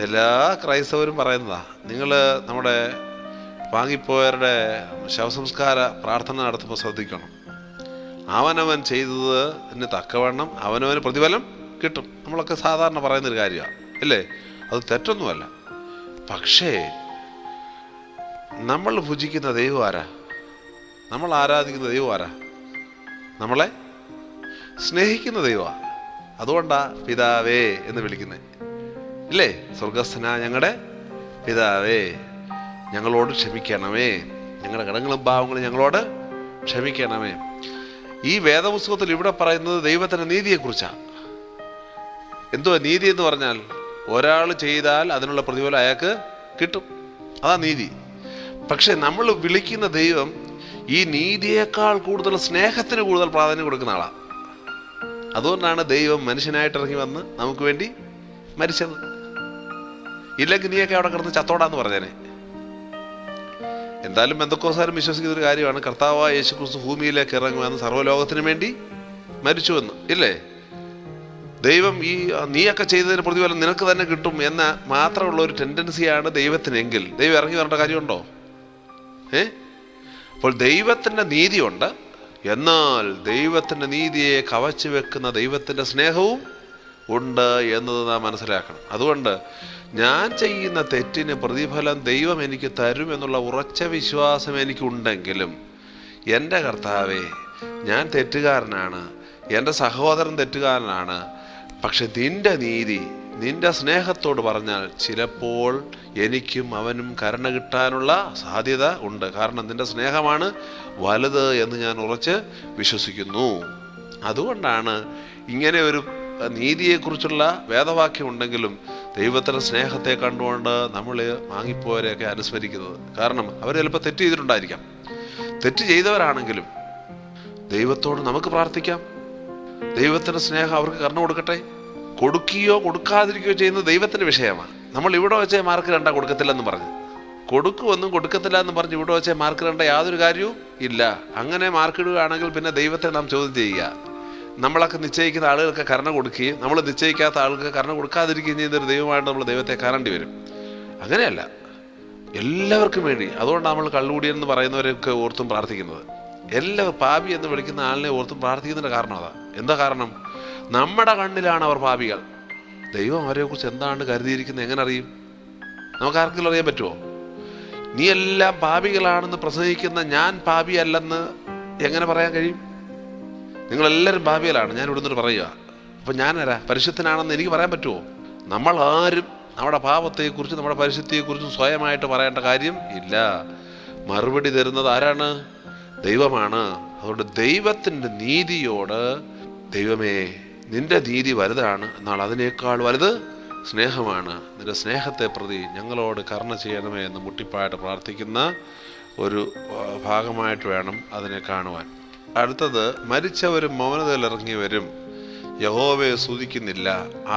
എല്ലാ ക്രൈസ്തവരും പറയുന്നതാ. നിങ്ങൾ നമ്മുടെ വാങ്ങിപ്പോയവരുടെ ശവസംസ്കാര പ്രാർത്ഥന നടത്തുമ്പോൾ ശ്രദ്ധിക്കണം, അവനവൻ ചെയ്തതിന് തക്കവണ്ണം അവനവന് പ്രതിഫലം കിട്ടും. നമ്മളൊക്കെ സാധാരണ പറയുന്നൊരു കാര്യമാണ് അല്ലേ? അത് തെറ്റൊന്നുമല്ല. പക്ഷേ നമ്മൾ ഭുജിക്കുന്ന ദൈവം ആരാ? നമ്മൾ ആരാധിക്കുന്ന ദൈവം ആരാ? നമ്മളെ സ്നേഹിക്കുന്ന ദൈവമാണ്. അതുകൊണ്ടാ പിതാവേ എന്ന് വിളിക്കുന്നത് ഇല്ലേ? സ്വർഗസ്ഥനാ ഞങ്ങളുടെ പിതാവേ, ഞങ്ങളോട് ക്ഷമിക്കണമേ, ഞങ്ങളുടെ കടങ്ങളും പാവങ്ങളും ഞങ്ങളോട് ക്ഷമിക്കണമേ. ഈ വേദപുസ്തകത്തിൽ ഇവിടെ പറയുന്നത് ദൈവത്തിൻ്റെ നീതിയെക്കുറിച്ചാണ്. എന്തുവാ നീതി എന്ന് പറഞ്ഞാൽ? ഒരാൾ ചെയ്താൽ അതിനുള്ള പ്രതിഫലം അയാൾക്ക് കിട്ടും, അതാ നീതി. പക്ഷെ നമ്മൾ വിളിക്കുന്ന ദൈവം ഈ നീതിയേക്കാൾ കൂടുതൽ സ്നേഹത്തിന് കൂടുതൽ പ്രാധാന്യം കൊടുക്കുന്ന ആളാണ്. അതുകൊണ്ടാണ് ദൈവം മനുഷ്യനായിട്ട് ഇറങ്ങി വന്ന് നമുക്ക് വേണ്ടി മരിച്ചത്. ഇല്ലെങ്കിൽ നീയൊക്കെ അവിടെ കിടന്ന് ചത്തോടാന്ന് പറഞ്ഞേനെ. എന്തായാലും ബന്ധക്കോസാരും വിശ്വസിക്കുന്ന ഒരു കാര്യമാണ്, കർത്താവായ യേശുക്രിസ്തു ഭൂമിയിലേക്ക് ഇറങ്ങി വന്ന് സർവ്വലോകത്തിന് വേണ്ടി മരിച്ചുവെന്ന് ഇല്ലേ? ദൈവം ഈ നീയൊക്കെ ചെയ്തതിന് പ്രതിഫലം നിനക്ക് തന്നെ കിട്ടും എന്ന മാത്രമുള്ള ഒരു ടെൻഡൻസിയാണ് ദൈവത്തിനെങ്കിൽ ദൈവം ഇറങ്ങി വരേണ്ട കാര്യമുണ്ടോ? അപ്പോൾ ദൈവത്തിൻ്റെ നീതിയുണ്ട്, എന്നാൽ ദൈവത്തിൻ്റെ നീതിയെ കവച്ചു വെക്കുന്ന ദൈവത്തിൻ്റെ സ്നേഹവും ഉണ്ട് എന്നത് നാം മനസ്സിലാക്കണം. അതുകൊണ്ട് ഞാൻ ചെയ്യുന്ന തെറ്റിന് പ്രതിഫലം ദൈവം എനിക്ക് തരും എന്നുള്ള ഉറച്ച വിശ്വാസം എനിക്കുണ്ടെങ്കിലും, എൻ്റെ കർത്താവേ ഞാൻ തെറ്റുകാരനാണ്, എൻ്റെ സഹോദരൻ തെറ്റുകാരനാണ്, പക്ഷെ നിന്റെ നീതി നിന്റെ സ്നേഹത്തോട് പറഞ്ഞാൽ ചിലപ്പോൾ എനിക്കും അവനും കരുണ കിട്ടാനുള്ള സാധ്യത ഉണ്ട്. കാരണം നിന്റെ സ്നേഹമാണ് വലുത് എന്ന് ഞാൻ ഉറച്ച് വിശ്വസിക്കുന്നു. അതുകൊണ്ടാണ് ഇങ്ങനെ ഒരു നീതിയെക്കുറിച്ചുള്ള വേദവാക്യം ഉണ്ടെങ്കിലും ദൈവത്തിൻ്റെ സ്നേഹത്തെ കണ്ടുകൊണ്ട് നമ്മൾ വാങ്ങിപ്പോയവരെയൊക്കെ അനുസ്മരിക്കുന്നത്. കാരണം അവർ ചിലപ്പോൾ തെറ്റ് ചെയ്തിട്ടുണ്ടായിരിക്കാം. തെറ്റ് ചെയ്തവരാണെങ്കിലും ദൈവത്തോട് നമുക്ക് പ്രാർത്ഥിക്കാം, ദൈവത്തിൻ്റെ സ്നേഹം അവർക്ക് കരുണ കൊടുക്കട്ടെ. കൊടുക്കുകയോ കൊടുക്കാതിരിക്കുകയോ ചെയ്യുന്നത് ദൈവത്തിൻ്റെ വിഷയമാണ്. നമ്മൾ ഇവിടെ വെച്ചേ മാർക്ക് 2 കൊടുക്കത്തില്ലെന്ന് പറഞ്ഞ്, കൊടുക്കുമെന്നും കൊടുക്കത്തില്ല എന്ന് പറഞ്ഞ് ഇവിടെ വെച്ചേ മാർക്ക് 2 യാതൊരു കാര്യവും ഇല്ല. അങ്ങനെ മാർക്കിടുകയാണെങ്കിൽ പിന്നെ ദൈവത്തെ നാം ചോദ്യം ചെയ്യുക. നമ്മളൊക്കെ നിശ്ചയിക്കുന്ന ആളുകൾക്ക് കരുണ കൊടുക്കുകയും നമ്മൾ നിശ്ചയിക്കാത്ത ആൾക്ക് കരുണ കൊടുക്കാതിരിക്കുകയും ചെയ്യുന്നൊരു ദൈവമായിട്ട് നമ്മൾ ദൈവത്തെ കാണേണ്ടി വരും. അങ്ങനെയല്ല, എല്ലാവർക്കും വേണ്ടി. അതുകൊണ്ട് നമ്മൾ കള്ളുകൂടിയെന്ന് പറയുന്നവരെയൊക്കെ ഓർത്തും പ്രാർത്ഥിക്കുന്നത്. എല്ലാവരും പാപി എന്ന് വിളിക്കുന്ന ആളിനെ ഓർത്തും പ്രാർത്ഥിക്കുന്നതിൻ്റെ കാരണം അതാ. എന്താ കാരണം? നമ്മുടെ കണ്ണിലാണ് അവർ പാപികൾ. ദൈവം അവരെക്കുറിച്ച് എന്താണ് കരുതിയിരിക്കുന്നത് എങ്ങനെ അറിയും? നമുക്ക് ആർക്കെങ്കിലും അറിയാൻ പറ്റുമോ? നീ എല്ലാം പാപികളാണെന്ന് പ്രസംഗിക്കുന്ന ഞാൻ പാപിയല്ലെന്ന് എങ്ങനെ പറയാൻ കഴിയും? നിങ്ങളെല്ലാവരും പാപികളാണ്, ഞാൻ ഇവിടുന്ന് പറയുക. അപ്പം ഞാനാരാ? പരിശുദ്ധനാണെന്ന് എനിക്ക് പറയാൻ പറ്റുമോ? നമ്മൾ ആരും നമ്മുടെ പാപത്തെക്കുറിച്ചും നമ്മുടെ പരിശുദ്ധിയെക്കുറിച്ചും സ്വയമായിട്ട് പറയേണ്ട കാര്യം ഇല്ല. മറുപടി തരുന്നത് ആരാണ്? ദൈവമാണ്. അതുകൊണ്ട് ദൈവത്തിൻ്റെ നീതിയോട്, ദൈവമേ നിന്റെ നീതി വലുതാണ്, എന്നാൽ അതിനേക്കാൾ വലുത് സ്നേഹമാണ്, നിന്റെ സ്നേഹത്തെ പ്രതി ഞങ്ങളോട് കരുണ ചെയ്യണമേ എന്ന് മുട്ടിപ്പായിട്ട് പ്രാർത്ഥിക്കുന്ന ഒരു ഭാഗമായിട്ട് വേണം അതിനെ കാണുവാൻ. അടുത്തത്, മരിച്ചവരും മൗനതയിലിറങ്ങിയവരും യഹോവയെ സ്തുതിക്കുന്നില്ല,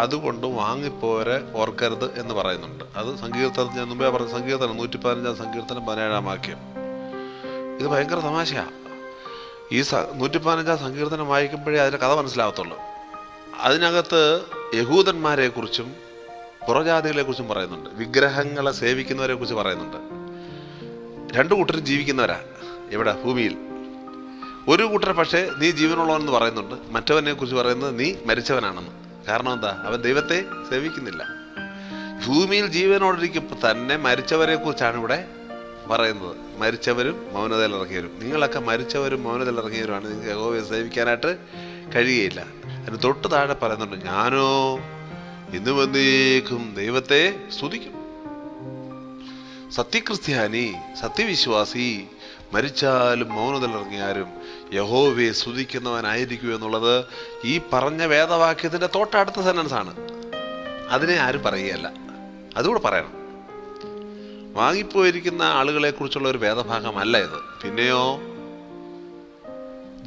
അതുകൊണ്ട് വാങ്ങിപ്പോരെ ഓർക്കരുത് എന്ന് പറയുന്നുണ്ട്. അത് സങ്കീർത്തനം, ഞാൻ മുമ്പേ പറഞ്ഞ സങ്കീർത്തനം 115 സങ്കീർത്തനം 17 വാക്യം. ഇത് ഭയങ്കര തമാശയാണ്. ഈ 115 സങ്കീർത്തനം വായിക്കുമ്പോഴേ അതിൻ്റെ കഥ മനസ്സിലാകത്തുള്ളൂ. അതിനകത്ത് യഹൂദന്മാരെ കുറിച്ചും പുറജാതികളെ കുറിച്ചും പറയുന്നുണ്ട്, വിഗ്രഹങ്ങളെ സേവിക്കുന്നവരെ കുറിച്ച് പറയുന്നുണ്ട്. രണ്ടു കൂട്ടരും ജീവിക്കുന്നവരാ ഇവിടെ ഭൂമിയിൽ. ഒരു കൂട്ടർ പക്ഷേ നീ ജീവനുള്ളവനെന്ന് പറയുന്നുണ്ട്, മറ്റവനെ കുറിച്ച് പറയുന്നത് നീ മരിച്ചവനാണെന്ന്. കാരണം എന്താ? അവൻ ദൈവത്തെ സേവിക്കുന്നില്ല. ഭൂമിയിൽ ജീവനോടിരിക്കുമ്പോൾ തന്നെ മരിച്ചവരെ കുറിച്ചാണ് ഇവിടെ പറയുന്നത്. മരിച്ചവരും മൗനതയിലിറങ്ങിയവരും. നിങ്ങളൊക്കെ മരിച്ചവരും മൗനതയിലിറങ്ങിയവരുമാണ്, നിങ്ങൾക്ക് യഹോവയെ സേവിക്കാനായിട്ട് കഴിയുകയില്ല. അതിന് തൊട്ട് താഴെ പറയുന്നുണ്ട്, ഞാനോ ഇന്നും എന്നേക്കും ദൈവത്തെ സ്തുതിക്കും. സത്യക്രിസ്ത്യാനി, സത്യവിശ്വാസി മരിച്ചാലും മൗനതയിലിറങ്ങിയാലും യഹോവയെ സ്തുതിക്കുന്നവനായിരിക്കും എന്നുള്ളത് ഈ പറഞ്ഞ വേദവാക്യത്തിൻ്റെ തൊട്ടടുത്ത സെന്റൻസാണ്. അതിനെ ആരും പറയുകയല്ല, അതുകൂടെ പറയണം. വാങ്ങിപ്പോയിരിക്കുന്ന ആളുകളെ കുറിച്ചുള്ള ഒരു വേദഭാഗമല്ല ഇത്. പിന്നെയോ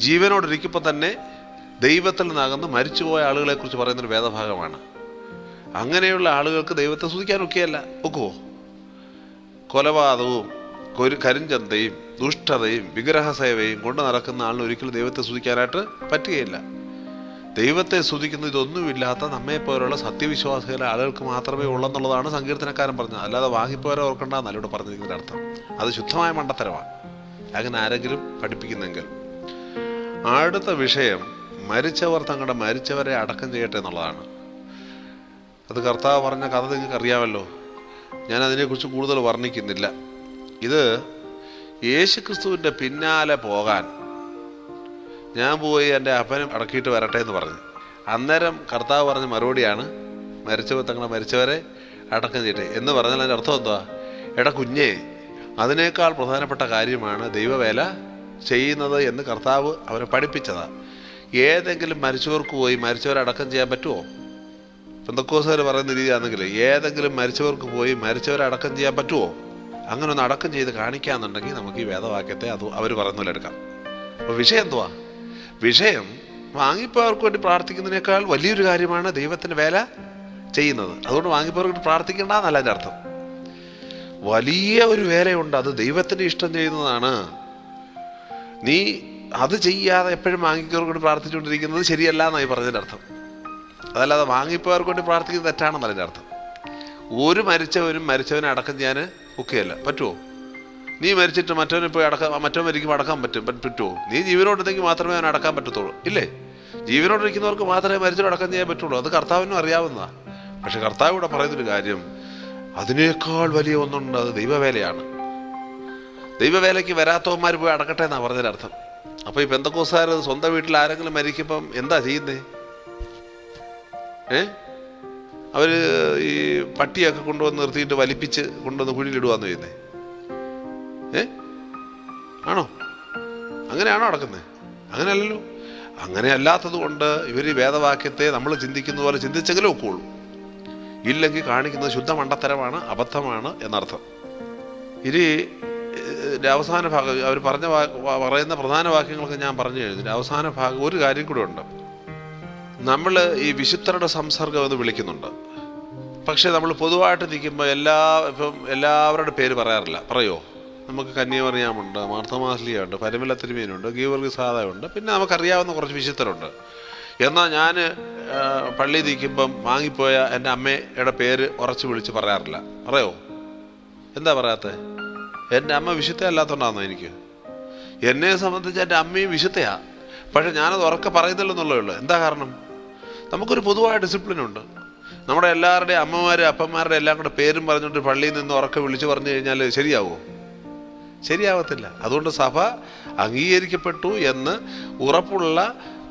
ജീവനോടിരിക്കുമ്പോൾ തന്നെ ദൈവത്തിൽ നിന്നകന്ന് മരിച്ചുപോയ ആളുകളെ കുറിച്ച് പറയുന്നൊരു വേദഭാഗമാണ്. അങ്ങനെയുള്ള ആളുകൾക്ക് ദൈവത്തെ സ്തുതിക്കാനൊക്കെയല്ല ഒക്കുവോ? കൊലപാതകവും കരിഞ്ചന്തയും ദുഷ്ടതയും വിഗ്രഹസേവയും കൊണ്ട് നടക്കുന്ന ആളിന് ഒരിക്കലും ദൈവത്തെ സ്തുതിക്കാനായിട്ട് പറ്റുകയില്ല. ദൈവത്തെ സ്തുതിക്കുന്ന ഇതൊന്നുമില്ലാത്ത നമ്മെപ്പോലുള്ള സത്യവിശ്വാസികളെ ആളുകൾക്ക് മാത്രമേ ഉള്ളെന്നുള്ളതാണ് സങ്കീർത്തനക്കാരൻ പറഞ്ഞത്. അല്ലാതെ വാങ്ങിപ്പോരെ ഓർക്കണ്ടെന്നല്ല ഇവിടെ പറഞ്ഞിരിക്കുന്നതിൻ്റെ അർത്ഥം. അത് ശുദ്ധമായ മണ്ടത്തരമാണ്, അങ്ങനെ ആരെങ്കിലും പഠിപ്പിക്കുന്നെങ്കിൽ. അടുത്ത വിഷയം, മരിച്ചവർ തങ്ങളുടെ മരിച്ചവരെ അടക്കം ചെയ്യട്ടെ എന്നുള്ളതാണ്. അത് കർത്താവ് പറഞ്ഞ കഥ നിങ്ങൾക്ക് അറിയാമല്ലോ, ഞാൻ അതിനെക്കുറിച്ച് കൂടുതൽ വർണ്ണിക്കുന്നില്ല. ഇത് യേശുക്രിസ്തുവിൻ്റെ പിന്നാലെ പോകാൻ ഞാൻ പോയി എൻ്റെ അപ്പനും അടക്കിയിട്ട് വരട്ടെ എന്ന് പറഞ്ഞു. അന്നേരം കർത്താവ് പറഞ്ഞ മറുപടിയാണ്, മരിച്ചവർ തങ്ങളെ മരിച്ചവരെ അടക്കം ചെയ്യട്ടെ എന്ന് പറഞ്ഞാൽ അതിൻ്റെ അർത്ഥം എന്തുവാ? എടാ കുഞ്ഞേ, അതിനേക്കാൾ പ്രധാനപ്പെട്ട കാര്യമാണ് ദൈവവേല ചെയ്യുന്നത് എന്ന് കർത്താവ് അവരെ പഠിപ്പിച്ചതാണ്. ഏതെങ്കിലും മരിച്ചവർക്ക് പോയി മരിച്ചവരെ അടക്കം ചെയ്യാൻ പറ്റുമോ? പെന്തക്കോസ്തുകാർ പറയുന്ന രീതിയാണെങ്കിൽ ഏതെങ്കിലും മരിച്ചവർക്ക് പോയി മരിച്ചവരെ അടക്കം ചെയ്യാൻ പറ്റുമോ? അങ്ങനെ ഒന്ന് അടക്കം ചെയ്ത് കാണിക്കാന്നുണ്ടെങ്കിൽ നമുക്ക് ഈ വേദവാക്യത്തെ അത് അവർ പറയുന്ന പോലെ എടുക്കാം. അപ്പോൾ വിഷയം എന്തുവാ? വിഷയം വാങ്ങിപ്പോയവർക്ക് വേണ്ടി പ്രാർത്ഥിക്കുന്നതിനേക്കാൾ വലിയൊരു കാര്യമാണ് ദൈവത്തിൻ്റെ വേല ചെയ്യുന്നത്. അതുകൊണ്ട് വാങ്ങിപ്പോയവർക്ക് വേണ്ടി പ്രാർത്ഥിക്കേണ്ടെന്നല്ല എൻ്റെ അർത്ഥം. വലിയ ഒരു വേലയുണ്ട്, അത് ദൈവത്തിൻ്റെ ഇഷ്ടം ചെയ്യുന്നതാണ്. നീ അത് ചെയ്യാതെ എപ്പോഴും വാങ്ങിപ്പോയവർക്ക് വേണ്ടി പ്രാർത്ഥിച്ചുകൊണ്ടിരിക്കുന്നത് ശരിയല്ല എന്നായി പറഞ്ഞതിൻ്റെ അർത്ഥം. അതല്ലാതെ വാങ്ങിപ്പോയവർക്ക് വേണ്ടി പ്രാർത്ഥിക്കുന്നത് തെറ്റാണെന്നല്ല എൻ്റെ അർത്ഥം. ഒരു മരിച്ചവനെ അടക്കം ചെയ്യാൻ ഒക്കെയല്ല. പറ്റുമോ? നീ മരിച്ചിട്ട് മറ്റവനെ പോയി മറ്റവൻ മരിക്കുമ്പോൾ അടക്കാൻ പറ്റുമോ? നീ ജീവനോടിരുന്നെങ്കിൽ മാത്രമേ അവനെ അടക്കാൻ പറ്റത്തുള്ളൂ, ഇല്ലേ? ജീവനോടിരിക്കുന്നവർക്ക് മാത്രമേ മരിച്ചവർ അടക്കം ചെയ്യാൻ പറ്റുള്ളൂ. അത് കർത്താവിനും അറിയാവുന്നതാണ്. പക്ഷെ കർത്താവ് ഇവിടെ പറയുന്നൊരു കാര്യം, അതിനേക്കാൾ വലിയ ഒന്നുണ്ട്, അത് ദൈവവേലയാണ്. ദൈവവേലയ്ക്ക് വരാത്തവന്മാർ പോയി അടക്കട്ടെ എന്നാണ് പറഞ്ഞതിൻ്റെ അർത്ഥം. അപ്പോൾ ഈ പെന്തക്കോസ്തുകാർ സ്വന്തം വീട്ടിൽ ആരെങ്കിലും മരിക്കുമ്പം എന്താ ചെയ്യുന്നേ? അവർ ഈ പട്ടിയൊക്കെ കൊണ്ടുവന്ന് നിർത്തിയിട്ട് വലിപ്പിച്ച് കൊണ്ടുവന്ന് കുഴിയിലിടുവാന്ന് ചെയ്യുന്നേ? ആണോ? അങ്ങനെയാണോ നടക്കുന്നത്? അങ്ങനെയല്ലല്ലോ. അങ്ങനെ അല്ലാത്തത് കൊണ്ട് ഇവർ ഈ വേദവാക്യത്തെ നമ്മൾ ചിന്തിക്കുന്ന പോലെ ചിന്തിച്ചെങ്കിലും ഒക്കുള്ളൂ. ഇല്ലെങ്കിൽ കാണിക്കുന്നത് ശുദ്ധ മണ്ടത്തരമാണ്, അബദ്ധമാണ് എന്നർത്ഥം. ഇനി അവസാന ഭാഗം അവർ പറയുന്ന പ്രധാന വാക്യങ്ങളൊക്കെ ഞാൻ പറഞ്ഞു കഴിഞ്ഞു. അവസാന ഭാഗം ഒരു കാര്യം കൂടെ ഉണ്ട്. നമ്മൾ ഈ വിശുദ്ധരുടെ സംസർഗം എന്ന് വിളിക്കുന്നുണ്ട്. പക്ഷെ നമ്മൾ പൊതുവായിട്ട് നിൽക്കുമ്പോൾ എല്ലാവരുടെ പേര് പറയാറില്ല. പറയോ? നമുക്ക് കന്യാമറിയാമുണ്ട്, മാർത്തമാസ്ലിയുണ്ട്, പരിമല തിരുമേനുണ്ട്, ഗീവർഗീസ് സാദയുണ്ട്, പിന്നെ നമുക്കറിയാവുന്ന കുറച്ച് വിശുദ്ധരുണ്ട്. എന്നാൽ ഞാൻ പള്ളി നിൽക്കുമ്പം വാങ്ങിപ്പോയ എൻ്റെ അമ്മയുടെ പേര് ഉറച്ചു വിളിച്ച് പറയാറില്ല. പറയോ? എന്താ പറയാത്തത്? എൻ്റെ അമ്മ വിശുദ്ധയല്ലാത്തതുകൊണ്ടാണോ? എനിക്ക് എന്നെ സംബന്ധിച്ച് എൻ്റെ അമ്മയും വിശുദ്ധയാണ്, പക്ഷെ ഞാനത് ഉറക്കെ പറയുന്നില്ലെന്നുള്ളേ ഉള്ളൂ. എന്താ കാരണം? നമുക്കൊരു പൊതുവായ ഡിസിപ്ലിനുണ്ട്. നമ്മുടെ എല്ലാവരുടെയും അമ്മമാരും അപ്പന്മാരുടെ എല്ലാം കൂടെ പേരും പറഞ്ഞുകൊണ്ട് പള്ളിയിൽ നിന്ന് ഉറക്കെ വിളിച്ചു പറഞ്ഞു കഴിഞ്ഞാൽ ശരിയാവുമോ? ശരിയാവത്തില്ല. അതുകൊണ്ട് സഭ അംഗീകരിക്കപ്പെട്ടു എന്ന് ഉറപ്പുള്ള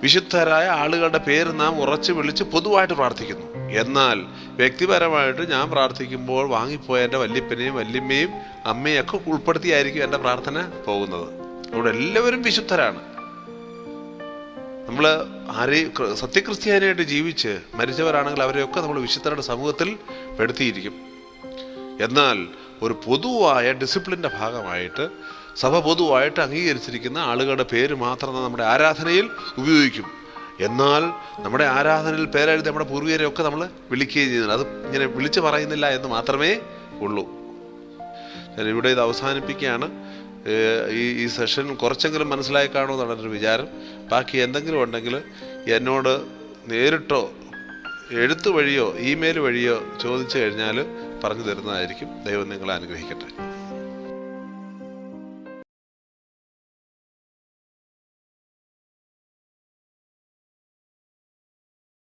വിശുദ്ധരായ ആളുകളുടെ പേര് നാം ഉറച്ചു വിളിച്ച് പൊതുവായിട്ട് പ്രാർത്ഥിക്കുന്നു. എന്നാൽ വ്യക്തിപരമായിട്ട് ഞാൻ പ്രാർത്ഥിക്കുമ്പോൾ വാങ്ങിപ്പോയ എൻ്റെ വല്യപ്പനെയും വല്യമ്മയും അമ്മയൊക്കെ ഉൾപ്പെടുത്തിയായിരിക്കും എൻ്റെ പ്രാർത്ഥന പോകുന്നത്. അവിടെ എല്ലാവരും വിശുദ്ധരാണ്. നമ്മൾ സത്യക്രിസ്ത്യാനിയായിട്ട് ജീവിച്ച് മരിച്ചവരാണെങ്കിൽ അവരെയൊക്കെ നമ്മൾ വിശുദ്ധരുടെ സമൂഹത്തിൽ പെടുത്തിയിരിക്കും. എന്നാൽ ഒരു പൊതുവായ ഡിസിപ്ലിൻ്റെ ഭാഗമായിട്ട് സഭ പൊതുവായിട്ട് അംഗീകരിച്ചിരിക്കുന്ന ആളുകളുടെ പേര് മാത്രം നമ്മുടെ ആരാധനയിൽ ഉപയോഗിക്കും. എന്നാൽ നമ്മുടെ ആരാധനയിൽ പേരെഴുതി നമ്മുടെ പൂർവികരെയൊക്കെ നമ്മൾ വിളിക്കുകയും ചെയ്യുന്നത്, അത് ഇങ്ങനെ വിളിച്ചു പറയുന്നില്ല എന്ന് മാത്രമേ ഉള്ളൂ. ഞാൻ ഇവിടെ ഇത് അവസാനിപ്പിക്കുകയാണ്. ഈ സെഷൻ കുറച്ചെങ്കിലും മനസ്സിലായി കാണുമെന്നാണ് എൻ്റെ ഒരു വിചാരം. ബാക്കി എന്തെങ്കിലും ഉണ്ടെങ്കിൽ എന്നോട് നേരിട്ടോ എഴുത്ത് വഴിയോ ഇമെയിൽ വഴിയോ ചോദിച്ചു കഴിഞ്ഞാൽ പറഞ്ഞു തരുന്നതായിരിക്കും. ദൈവം നിങ്ങളെ അനുഗ്രഹിക്കട്ടെ.